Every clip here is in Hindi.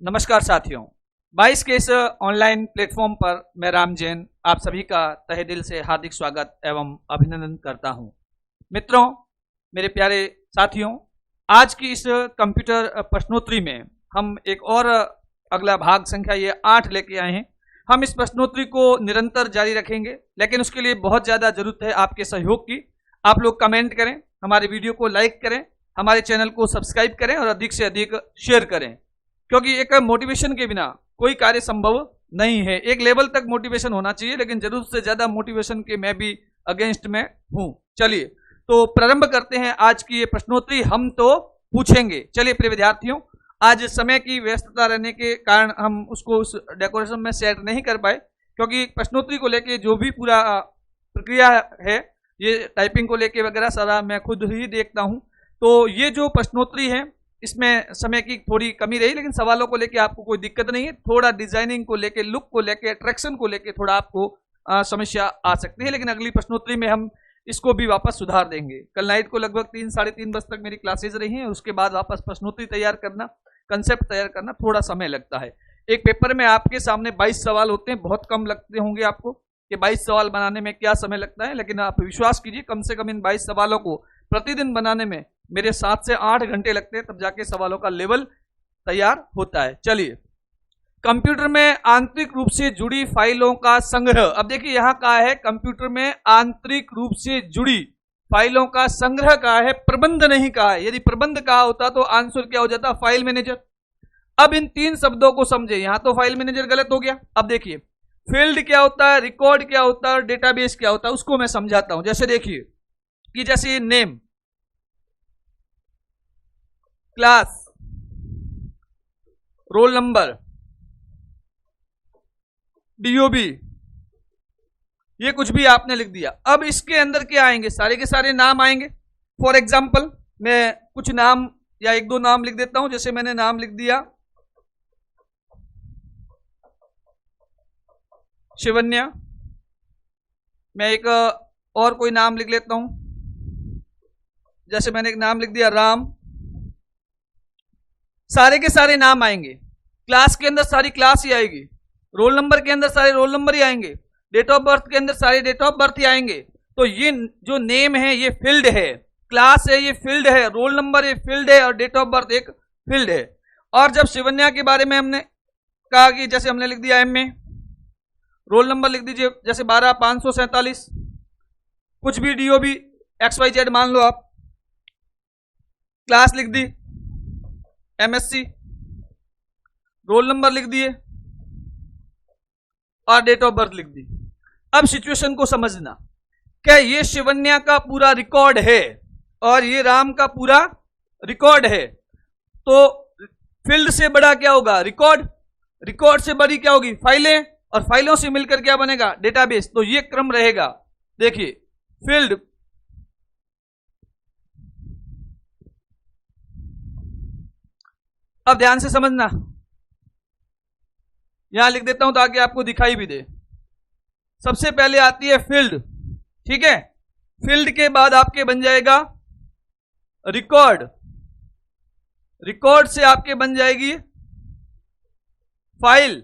नमस्कार साथियों, 22 के इस ऑनलाइन प्लेटफॉर्म पर मैं राम जैन आप सभी का तहे दिल से हार्दिक स्वागत एवं अभिनंदन करता हूं। मित्रों, मेरे प्यारे साथियों, आज की इस कंप्यूटर प्रश्नोत्तरी में हम एक और अगला भाग संख्या ये 8 लेके आए हैं। हम इस प्रश्नोत्तरी को निरंतर जारी रखेंगे, लेकिन उसके लिए बहुत ज़्यादा जरूरत है आपके सहयोग की। आप लोग कमेंट करें, हमारे वीडियो को लाइक करें, हमारे चैनल को सब्सक्राइब करें और अधिक से अधिक शेयर करें, क्योंकि एक मोटिवेशन के बिना कोई कार्य संभव नहीं है। एक लेवल तक मोटिवेशन होना चाहिए, लेकिन जरूरत से ज्यादा मोटिवेशन के मैं भी अगेंस्ट में हूं। चलिए तो प्रारंभ करते हैं आज की ये प्रश्नोत्तरी। हम तो पूछेंगे। चलिए प्रिय विद्यार्थियों, आज समय की व्यस्तता रहने के कारण हम उसको उस डेकोरेशन में सेट नहीं कर पाए, क्योंकि प्रश्नोत्तरी को लेके जो भी पूरा प्रक्रिया है, ये टाइपिंग को लेके वगैरह सारा मैं खुद ही देखता हूं। तो ये जो प्रश्नोत्तरी है इसमें समय की थोड़ी कमी रही, लेकिन सवालों को लेके आपको कोई दिक्कत नहीं है। थोड़ा डिजाइनिंग को लेके, लुक को लेके, अट्रैक्शन को लेके थोड़ा आपको समस्या आ सकती है, लेकिन अगली प्रश्नोत्तरी में हम इसको भी वापस सुधार देंगे। कल नाइट को लगभग 3 साढ़े 3 बजे तक मेरी क्लासेज रही हैं, उसके बाद वापस प्रश्नोत्तरी तैयार करना, कंसेप्ट तैयार करना थोड़ा समय लगता है। एक पेपर में आपके सामने 22 सवाल होते हैं। बहुत कम लगते होंगे आपको कि 22 सवाल बनाने में क्या समय लगता है, लेकिन आप विश्वास कीजिए, कम से कम इन 22 सवालों को प्रतिदिन बनाने में मेरे 7 से 8 घंटे लगते हैं, तब जाके सवालों का लेवल तैयार होता है। चलिए, कंप्यूटर में आंतरिक रूप से जुड़ी फाइलों का संग्रह। अब देखिए यहां कहा है कंप्यूटर में आंतरिक रूप से जुड़ी फाइलों का संग्रह कहा है, प्रबंध नहीं कहा है। यदि प्रबंध कहा होता तो आंसर क्या हो जाता? File manager. अब इन 3 शब्दों को समझे। यहां तो फाइल मैनेजर गलत हो गया। अब देखिए, फील्ड क्या होता है, रिकॉर्ड क्या होता है, डेटाबेस क्या होता है, उसको मैं समझाता हूं। जैसे देखिए कि जैसे name, class, roll number, DOB, ये कुछ भी आपने लिख दिया। अब इसके अंदर क्या आएंगे? सारे के सारे नाम आएंगे। फॉर एग्जाम्पल मैं कुछ नाम या 1-2 नाम लिख देता हूं। जैसे मैंने नाम लिख दिया शिवन्या। मैं एक और कोई नाम लिख लेता हूं। जैसे मैंने एक नाम लिख दिया राम। सारे के सारे नाम आएंगे। क्लास के अंदर सारी क्लास ही आएगी। रोल नंबर के अंदर सारे रोल नंबर ही आएंगे। डेट ऑफ बर्थ के अंदर सारे डेट ऑफ बर्थ ही आएंगे। तो ये जो नेम है ये फील्ड है, क्लास है ये फील्ड है, रोल नंबर ये फील्ड है, और डेट ऑफ बर्थ एक फील्ड है। और जब शिवन्या के बारे में हमने कहा कि जैसे हमने लिख दिया एमए, रोल नंबर लिख दीजिए जैसे 12547, कुछ भी डीओबी XYZ मान लो आप, क्लास लिख दी MSc, रोल नंबर लिख दिए और डेट ऑफ बर्थ लिख दी। अब सिचुएशन को समझना, क्या ये शिवन्या का पूरा रिकॉर्ड है और ये राम का पूरा रिकॉर्ड है? तो फील्ड से बड़ा क्या होगा? रिकॉर्ड। रिकॉर्ड से बड़ी क्या होगी? फाइलें। और फाइलों से मिलकर क्या बनेगा? डेटाबेस। तो ये क्रम रहेगा। देखिए, फील्ड, अब ध्यान से समझना, यहां लिख देता हूं ताकि आपको दिखाई भी दे। सबसे पहले आती है फील्ड, ठीक है। फील्ड के बाद आपके बन जाएगा रिकॉर्ड। रिकॉर्ड से आपके बन जाएगी फाइल,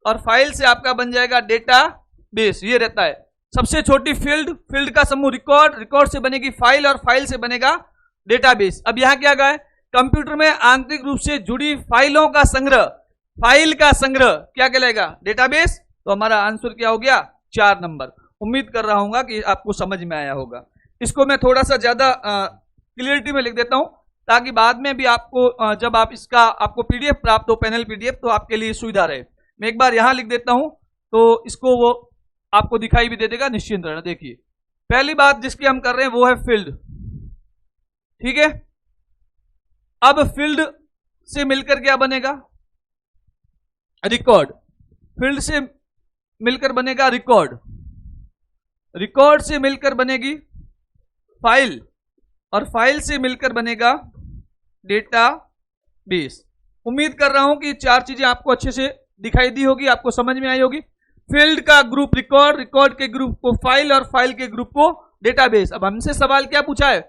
और फाइल से आपका बन जाएगा डेटाबेस। ये रहता है सबसे छोटी फील्ड। फील्ड का समूह रिकॉर्ड, रिकॉर्ड से बनेगी फाइल, और फाइल से बनेगा डेटाबेस। अब यहां क्या कहा है? कंप्यूटर में आंतरिक रूप से जुड़ी फाइलों का संग्रह। फाइल का संग्रह क्या कहलाएगा? डेटाबेस। तो हमारा आंसर क्या हो गया? 4 नंबर। उम्मीद कर रहा हूं कि आपको समझ में आया होगा। इसको मैं थोड़ा सा ज्यादा क्लियरिटी में लिख देता हूं, ताकि बाद में भी आपको जब आप इसका आपको पीडीएफ प्राप्त हो, पैनल पीडीएफ, तो आपके लिए सुविधा रहे। मैं एक बार यहां लिख देता हूं तो इसको वो आपको दिखाई भी दे देगा, निश्चिंत रहना। देखिए, पहली बात जिसकी हम कर रहे हैं वो है फील्ड, ठीक है। अब फील्ड से मिलकर क्या बनेगा? रिकॉर्ड। फील्ड से मिलकर बनेगा रिकॉर्ड। रिकॉर्ड से मिलकर बनेगी फाइल, और फाइल से मिलकर बनेगा डेटाबेस। उम्मीद कर रहा हूं कि 4 चीजें आपको अच्छे से दिखाई दी होगी, आपको समझ में आई होगी। फील्ड का ग्रुप रिकॉर्ड, रिकॉर्ड के ग्रुप को फाइल, और फाइल के ग्रुप को डेटाबेस। अब हमसे सवाल क्या पूछा है?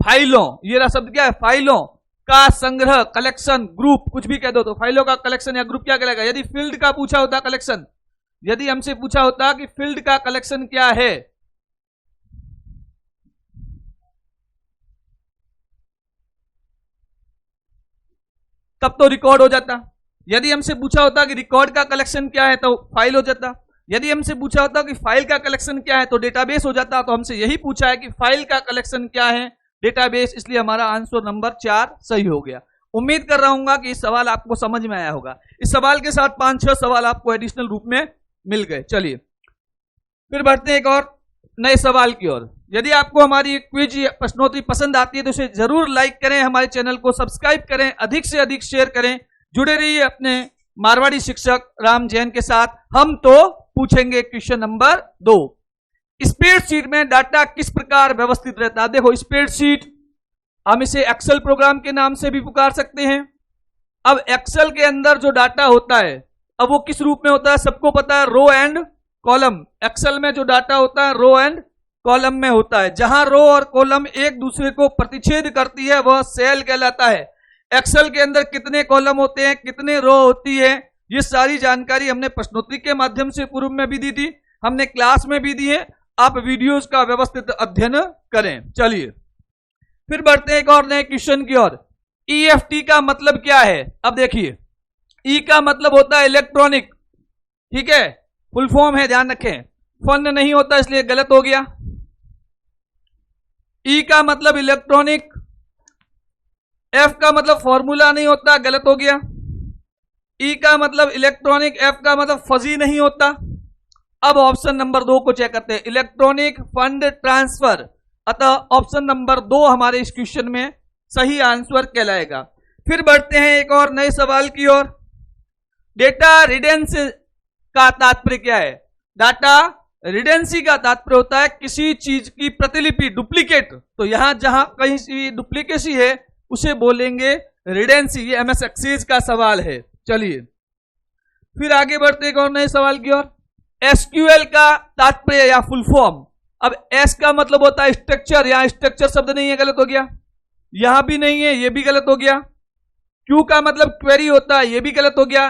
फाइलों। ये रहा शब्द क्या है? फाइलों का संग्रह, कलेक्शन, ग्रुप, कुछ भी कह दो तो फाइलों का कलेक्शन या ग्रुप क्या कहलाएगा। यदि फील्ड का पूछा होता कलेक्शन, यदि हमसे पूछा होता कि फील्ड का कलेक्शन क्या है, तब तो रिकॉर्ड हो जाता। यदि हमसे पूछा होता कि रिकॉर्ड का कलेक्शन क्या है तो फाइल हो जाता। यदि हमसे पूछा होता कि फाइल का कलेक्शन क्या है तो डेटाबेस हो जाता। तो हमसे यही पूछा है कि फाइल का कलेक्शन क्या है, डेटाबेस, इसलिए हमारा आंसर नंबर 4 सही हो गया। उम्मीद कर रहा हूं कि इस सवाल आपको समझ में आया होगा। इस सवाल के साथ 5-6 सवाल आपको एडिशनल रूप में मिल गए। चलिए फिर बढ़ते हैं एक और नए सवाल की ओर। यदि आपको हमारी क्विज प्रश्नोत्तरी पसंद आती है तो इसे जरूर लाइक करें, हमारे चैनल को सब्सक्राइब करें, अधिक से अधिक शेयर करें, जुड़े रहिए अपने मारवाड़ी शिक्षक राम जैन के साथ। हम तो पूछेंगे क्वेश्चन नंबर 2। स्प्रेडशीट में डाटा किस प्रकार व्यवस्थित रहता है। देखो स्प्रेडशीट, हम इसे एक्सेल प्रोग्राम के नाम से भी पुकार सकते हैं। अब एक्सेल के अंदर जो डाटा होता है, अब वो किस रूप में होता है, सबको पता है, रो एंड कॉलम। एक्सेल में जो डाटा होता है रो एंड कॉलम में होता है। जहां रो और कॉलम एक दूसरे को प्रतिच्छेद करती है वह सेल कहलाता है। एक्सेल के अंदर कितने कॉलम होते हैं, कितने रो होती है, ये सारी जानकारी हमने प्रश्नोत्तरी के माध्यम से पूर्व में भी दी थी, हमने क्लास में भी दी है। आप वीडियोस का व्यवस्थित अध्ययन करें। चलिए फिर बढ़ते हैं एक और नए क्वेश्चन की ओर। ईएफटी का मतलब क्या है। अब देखिए, ई का मतलब होता है इलेक्ट्रॉनिक, ठीक है, फुल फॉर्म है, ध्यान रखें, फन नहीं होता इसलिए गलत हो गया। ई का मतलब इलेक्ट्रॉनिक, एफ का मतलब फॉर्मूला नहीं होता, गलत हो गया। ई का मतलब इलेक्ट्रॉनिक, एफ का मतलब फजी नहीं होता। अब ऑप्शन नंबर 2 को चेक करते हैं, इलेक्ट्रॉनिक फंड ट्रांसफर। अतः ऑप्शन नंबर 2 हमारे इस क्वेश्चन में सही आंसर कहलाएगा। फिर बढ़ते हैं एक और नए सवाल की ओर। डेटा रिडेंसी का तात्पर्य क्या है। डाटा रिडेंसी का तात्पर्य होता है किसी चीज की प्रतिलिपि, डुप्लीकेट। तो यहां जहां कहीं सी डुप्लीकेसी है उसे बोलेंगे रिडेंसी। ये एमएस एक्सेल का सवाल है। चलिए फिर आगे बढ़ते एक और नए सवाल की ओर। एसक्यूएल का तात्पर्य या फुल फॉर्म। अब एस का मतलब होता है स्ट्रक्चर, यहां स्ट्रक्चर शब्द नहीं है, गलत हो गया। यहां भी नहीं है, यह भी गलत हो गया। क्यू का मतलब क्वेरी होता है, यह भी गलत हो गया।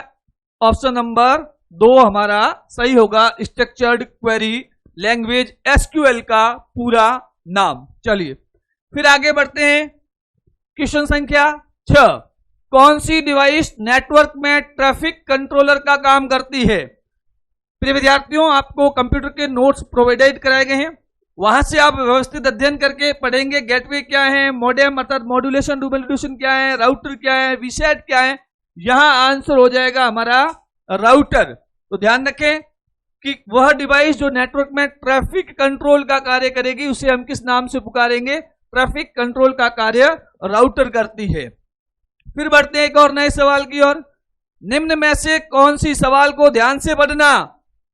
ऑप्शन नंबर 2 हमारा सही होगा, स्ट्रक्चर्ड क्वेरी लैंग्वेज, एसक्यूएल का पूरा नाम। चलिए फिर आगे बढ़ते हैं। क्वेश्चन संख्या 6, कौन सी डिवाइस नेटवर्क में ट्रैफिक कंट्रोलर का काम करती है। प्रिय विद्यार्थियों, आपको कंप्यूटर के नोट्स प्रोवाइडेड कराए गए हैं, वहां से आप व्यवस्थित अध्ययन करके पढ़ेंगे। गेटवे क्या है, मॉडेम अर्थात मॉड्यूलेशन डुप्लीकेशन क्या है, राउटर क्या है, वीसेट क्या है। यहां आंसर हो जाएगा हमारा राउटर। तो ध्यान रखें कि वह डिवाइस जो नेटवर्क में ट्रैफिक कंट्रोल का कार्य करेगी उसे हम किस नाम से पुकारेंगे, ट्रैफिक कंट्रोल का कार्य राउटर करती है। फिर बढ़ते हैं एक और नए सवाल की ओर। निम्न में से कौन सी सवाल को ध्यान से पढ़ना,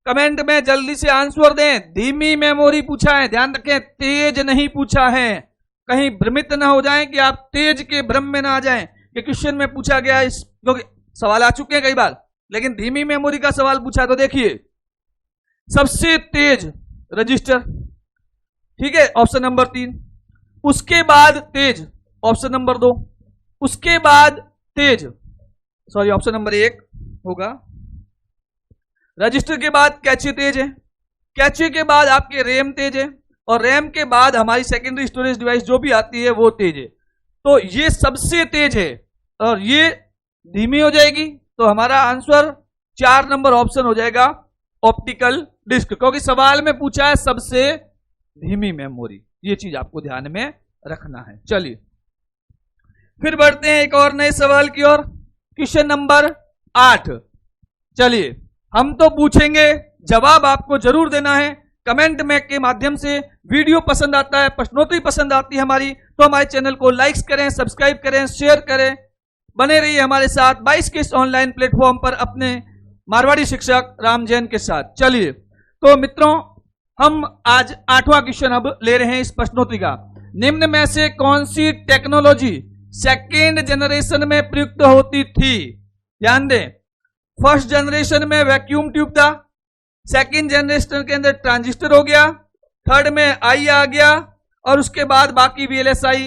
कमेंट में जल्दी से आंसर दें। धीमी मेमोरी पूछा है, ध्यान रखें, तेज नहीं पूछा है। कहीं भ्रमित ना हो जाएं कि आप तेज के भ्रम में ना आ जाएं कि क्वेश्चन में पूछा गया, क्योंकि सवाल आ चुके हैं कई बार, लेकिन धीमी मेमोरी का सवाल पूछा। तो देखिए सबसे तेज रजिस्टर, ठीक है, ऑप्शन नंबर 3। उसके बाद तेज, ऑप्शन नंबर 2। उसके बाद तेज, सॉरी ऑप्शन नंबर 1 होगा। रजिस्टर के बाद कैचे तेज है, कैचे के बाद आपके रैम तेज है, और रैम के बाद हमारी सेकेंडरी स्टोरेज डिवाइस जो भी आती है वो तेज है। तो ये सबसे तेज है और ये धीमी हो जाएगी। तो हमारा आंसर 4 नंबर ऑप्शन हो जाएगा, ऑप्टिकल डिस्क, क्योंकि सवाल में पूछा है सबसे धीमी मेमोरी। ये चीज आपको ध्यान में रखना है। चलिए फिर बढ़ते हैं एक और नए सवाल की ओर। Question number 8। चलिए हम तो पूछेंगे, जवाब आपको जरूर देना है कमेंट में के माध्यम से। वीडियो पसंद आता है, प्रश्नोत्तरी पसंद आती है हमारी, तो हमारे चैनल को लाइक्स करें, सब्सक्राइब करें, शेयर करें, बने रहिए हमारे साथ 22 के इस ऑनलाइन प्लेटफॉर्म पर अपने मारवाड़ी शिक्षक राम जैन के साथ। चलिए तो मित्रों, हम आज 8वां क्वेश्चन अब ले रहे हैं इस प्रश्नोत्तरी का। निम्न में से कौन सी टेक्नोलॉजी सेकेंड जनरेशन में प्रयुक्त होती थी। ध्यान दें, फर्स्ट जनरेशन में वैक्यूम ट्यूब था, सेकेंड जनरेशन के अंदर ट्रांजिस्टर हो गया, थर्ड में आई आ गया, और उसके बाद बाकी वीएलएसआई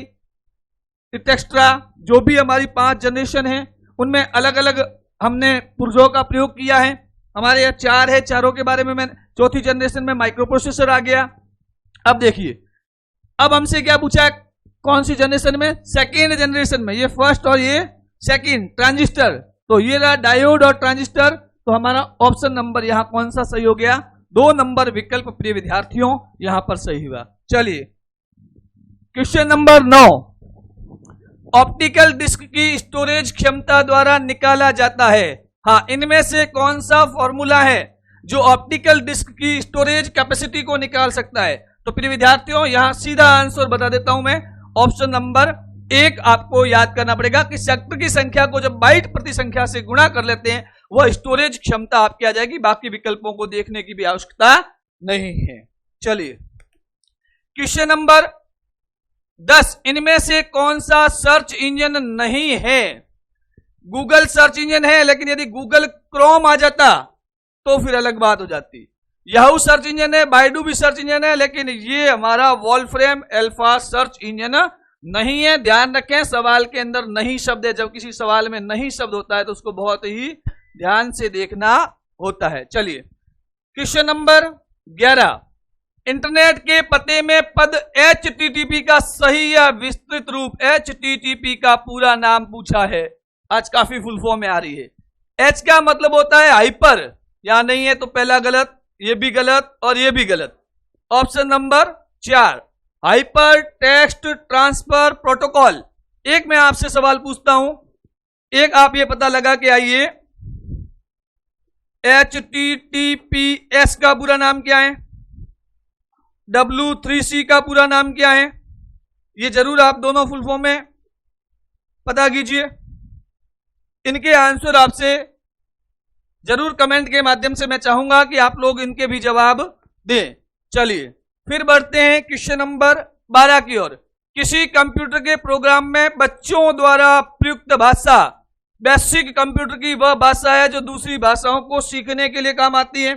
एक्स्ट्रा जो भी हमारी 5 जनरेशन है उनमें अलग अलग हमने पुर्जों का प्रयोग किया है। हमारे यहाँ 4 है, चारों के बारे में मैं चौथी जनरेशन में माइक्रो प्रोसेसर आ गया। अब देखिए, अब हमसे क्या पूछा है, कौन सी जनरेशन में, सेकेंड जनरेशन में, ये फर्स्ट और ये सेकेंड ट्रांजिस्टर, तो ये रहा डायोड और ट्रांजिस्टर। तो हमारा ऑप्शन नंबर यहां कौन सा सही हो गया, 2 नंबर विकल्प प्रिय विद्यार्थियों यहां पर सही हुआ। चलिए क्वेश्चन नंबर 9, ऑप्टिकल डिस्क की स्टोरेज क्षमता द्वारा निकाला जाता है। हाँ, इनमें से कौन सा फॉर्मूला है जो ऑप्टिकल डिस्क की स्टोरेज कैपेसिटी को निकाल सकता है। तो प्रिय विद्यार्थियों यहां सीधा आंसर बता देता हूं मैं, ऑप्शन नंबर 1 आपको याद करना पड़ेगा कि सेक्टर की संख्या को जब बाइट प्रति संख्या से गुणा कर लेते हैं वह स्टोरेज क्षमता आपकी आ जाएगी, बाकी विकल्पों को देखने की भी आवश्यकता नहीं है। चलिए क्वेश्चन नंबर 10, इनमें से कौन सा सर्च इंजन नहीं है। गूगल सर्च इंजन है, लेकिन यदि गूगल क्रोम आ जाता तो फिर अलग बात हो जाती। याहू सर्च इंजन है, बाइडू भी सर्च इंजन है, लेकिन ये हमारा वॉल्फ्रेम अल्फा सर्च इंजन नहीं है। ध्यान रखें, सवाल के अंदर नहीं शब्द है, जब किसी सवाल में नहीं शब्द होता है तो उसको बहुत ही ध्यान से देखना होता है। चलिए क्वेश्चन नंबर 11, इंटरनेट के पते में पद HTTP का सही या विस्तृत रूप, HTTP का पूरा नाम पूछा है। आज काफी फुल फॉर्म में आ रही है। H का मतलब होता है हाइपर, यहां नहीं है तो पहला गलत, ये भी गलत और ये भी गलत। Option number 4, hyper text transfer protocol. एक मैं आपसे सवाल पूछता हूं, एक आप ये पता लगा के आइए HTTPS का पूरा नाम क्या है, W3C का पूरा नाम क्या है, ये जरूर आप दोनों फुल फॉर्म में पता कीजिए। इनके आंसर आपसे जरूर कमेंट के माध्यम से मैं चाहूंगा कि आप लोग इनके भी जवाब दें। चलिए फिर बढ़ते हैं क्वेश्चन नंबर 12 की ओर। किसी कंप्यूटर के प्रोग्राम में बच्चों द्वारा प्रयुक्त भाषा बेसिक कंप्यूटर की वह भाषा है जो दूसरी भाषाओं को सीखने के लिए काम आती है।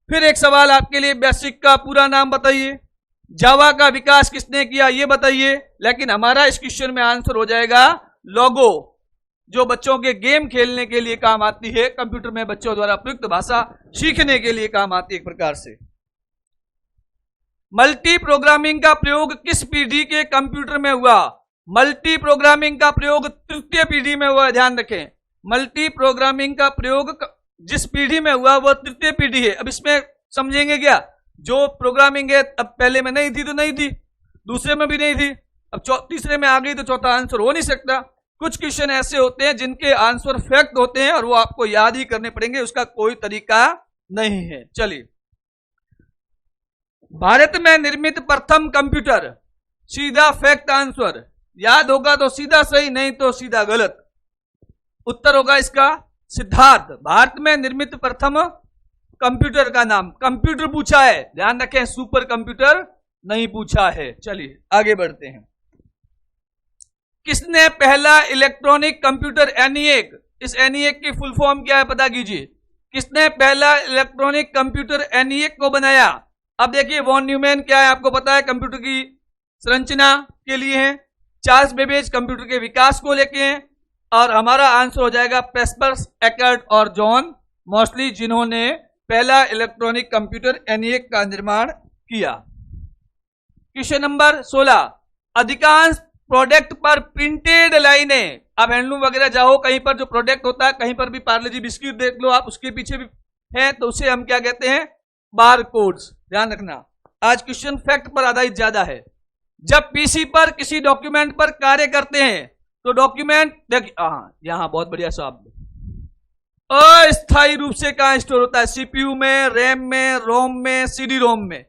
फिर एक सवाल आपके लिए, बेसिक का पूरा नाम बताइए, जावा का विकास किसने किया ये बताइए। लेकिन हमारा इस क्वेश्चन में आंसर हो जाएगा लोगो, जो बच्चों के गेम खेलने के लिए काम आती है, कंप्यूटर में बच्चों द्वारा प्रयुक्त भाषा सीखने के लिए काम आती है एक प्रकार से। मल्टी प्रोग्रामिंग का प्रयोग किस पीढ़ी के कंप्यूटर में हुआ। मल्टी प्रोग्रामिंग का प्रयोग तृतीय पीढ़ी में हुआ, ध्यान रखें। मल्टी प्रोग्रामिंग का प्रयोग जिस पीढ़ी में हुआ वह तृतीय पीढ़ी है। अब इसमें समझेंगे क्या, जो प्रोग्रामिंग है अब पहले में नहीं थी तो नहीं थी, दूसरे में भी नहीं थी, अब तीसरे में आ गई तो चौथा आंसर हो नहीं सकता। कुछ क्वेश्चन ऐसे होते हैं जिनके आंसर फैक्ट होते हैं और वो आपको याद ही करने पड़ेंगे, उसका कोई तरीका नहीं है। चलिए, भारत में निर्मित प्रथम कंप्यूटर, सीधा फैक्ट आंसर, याद होगा तो सीधा सही, नहीं तो सीधा गलत। उत्तर होगा इसका सिद्धार्थ। भारत में निर्मित प्रथम कंप्यूटर का नाम, कंप्यूटर पूछा है, ध्यान रखें, सुपर कंप्यूटर नहीं पूछा है। चलिए आगे बढ़ते हैं। किसने पहला इलेक्ट्रॉनिक कंप्यूटर ENIAC, इस ENIAC की फुल फॉर्म क्या है पता कीजिए। किसने पहला इलेक्ट्रॉनिक कंप्यूटर ENIAC को बनाया। अब देखिए वॉन न्यूमैन क्या है आपको पता है, कंप्यूटर की संरचना के लिए है। चार्ल्स बेबेज कंप्यूटर के विकास को लेके हैं। और हमारा आंसर हो जाएगा पेस्पर्स, एकर्ट और जॉन मॉस्ली, जिन्होंने पहला इलेक्ट्रॉनिक कंप्यूटर ENIAC का निर्माण किया। क्वेश्चन नंबर 16, अधिकांश प्रोडक्ट पर प्रिंटेड लाइनें, आप हैंडलूम वगैरह जाओ कहीं पर जो प्रोडक्ट होता है, कहीं पर भी पार्ले जी बिस्किट देख लो आप, उसके पीछे भी है तो उसे हम क्या कहते हैं, बार कोड्स। ध्यान रखना आज क्वेश्चन फैक्ट पर आधारित ज्यादा है। जब पीसी पर किसी डॉक्यूमेंट पर कार्य करते हैं तो डॉक्यूमेंट देखिए, यहां बहुत बढ़िया शब्द, अस्थायी रूप से कहां स्टोर होता है, सीपीयू में, रैम में, रोम में, सीडी रोम में।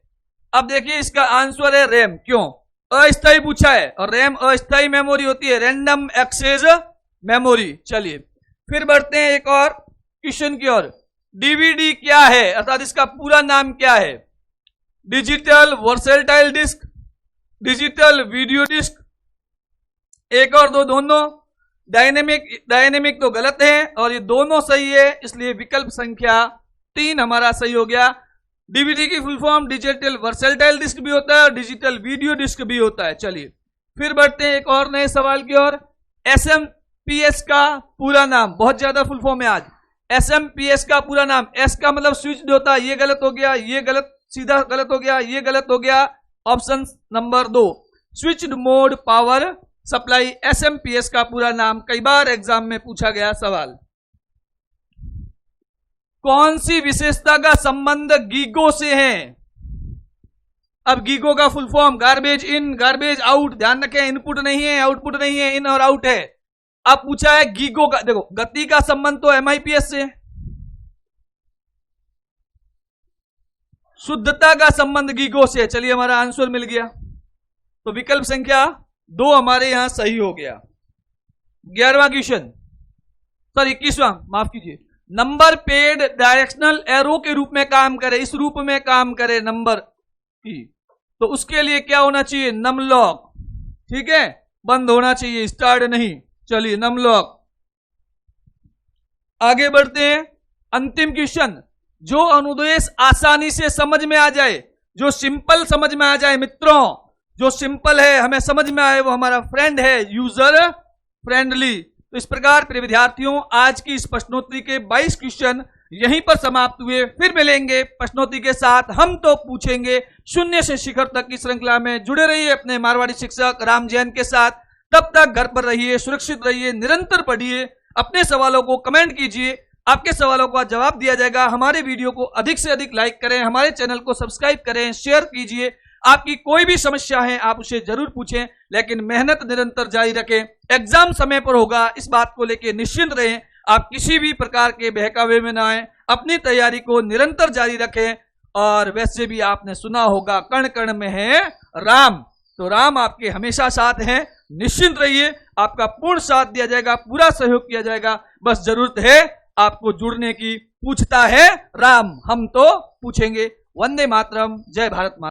अब देखिए इसका आंसर है रैम। क्यों अस्थायी पूछा है, और रैम अस्थायी मेमोरी होती है, रैंडम एक्सेस मेमोरी। चलिए फिर बढ़ते हैं एक और क्वेश्चन की ओर। डीवीडी क्या है, अर्थात इसका पूरा नाम क्या है। Digital versatile disc, digital video disc, एक और दो दोनों, डायनेमिक तो गलत है और ये दोनों सही है, इसलिए विकल्प संख्या 3 हमारा सही हो गया। डीवीडी की full form digital versatile disc भी होता है और डिजिटल वीडियो डिस्क भी होता है। चलिए फिर बढ़ते हैं एक और नए सवाल की ओर। SMPS का पूरा नाम, बहुत ज्यादा फुल फॉर्म है आज। SMPS का पूरा नाम, एस का मतलब स्विच होता है, ये गलत हो गया, ये गलत, सीधा गलत हो गया, ये गलत हो गया। Option number 2 switched mode power supply, SMPS का पूरा नाम। कई बार एग्जाम में पूछा गया सवाल। कौन सी विशेषता का संबंध गीगो से है? अब गीगो का फुल फॉर्म गार्बेज इन, गार्बेज आउट, ध्यान रखें, इनपुट नहीं है, आउटपुट नहीं है, इन और आउट है। अब पूछा है गीगो का, देखो गति का संबंध तो MIPS से, शुद्धता का संबंध गीगो से। चलिए हमारा आंसर मिल गया, तो विकल्प संख्या 2 हमारे यहां सही हो गया। 11वां क्वेश्चन, सॉरी 21वां, माफ कीजिए। नंबर पेड डायरेक्शनल एरो के रूप में काम करे, इस रूप में काम करे नंबर की, तो उसके लिए क्या होना चाहिए? नम लॉक, ठीक है, बंद होना चाहिए, स्टार्ट नहीं। चलिए नम लॉक। आगे बढ़ते हैं, अंतिम क्वेश्चन, जो अनुदेश आसानी से समझ में आ जाए, जो सिंपल समझ में आ जाए मित्रों, जो सिंपल है, हमें समझ में आए, वो हमारा फ्रेंड है, यूजर फ्रेंडली। तो इस प्रकार प्रिय विद्यार्थियों, आज की इस प्रश्नोत्तरी के 22 क्वेश्चन यहीं पर समाप्त हुए। फिर मिलेंगे प्रश्नोत्तरी के साथ, हम तो पूछेंगे शून्य से शिखर तक की श्रृंखला में। जुड़े रहिए अपने मारवाड़ी शिक्षक राम जैन के साथ। तब तक घर पर रहिए, सुरक्षित रहिए, निरंतर पढ़िए, अपने सवालों को कमेंट कीजिए, आपके सवालों का जवाब दिया जाएगा। हमारे वीडियो को अधिक से अधिक लाइक करें, हमारे चैनल को सब्सक्राइब करें, शेयर कीजिए। आपकी कोई भी समस्या है आप उसे जरूर पूछें, लेकिन मेहनत निरंतर जारी रखें। एग्जाम समय पर होगा, इस बात को लेकर निश्चिंत रहें। आप किसी भी प्रकार के बहकावे में ना आए, अपनी तैयारी को निरंतर जारी रखें। और वैसे भी आपने सुना होगा, कण कण में है राम, तो राम आपके हमेशा साथ हैं। निश्चिंत रहिए, आपका पूर्ण साथ दिया जाएगा, पूरा सहयोग किया जाएगा। बस जरूरत है आपको जुड़ने की। पूछता है राम, हम तो पूछेंगे। वंदे मातरम, जय भारत माता।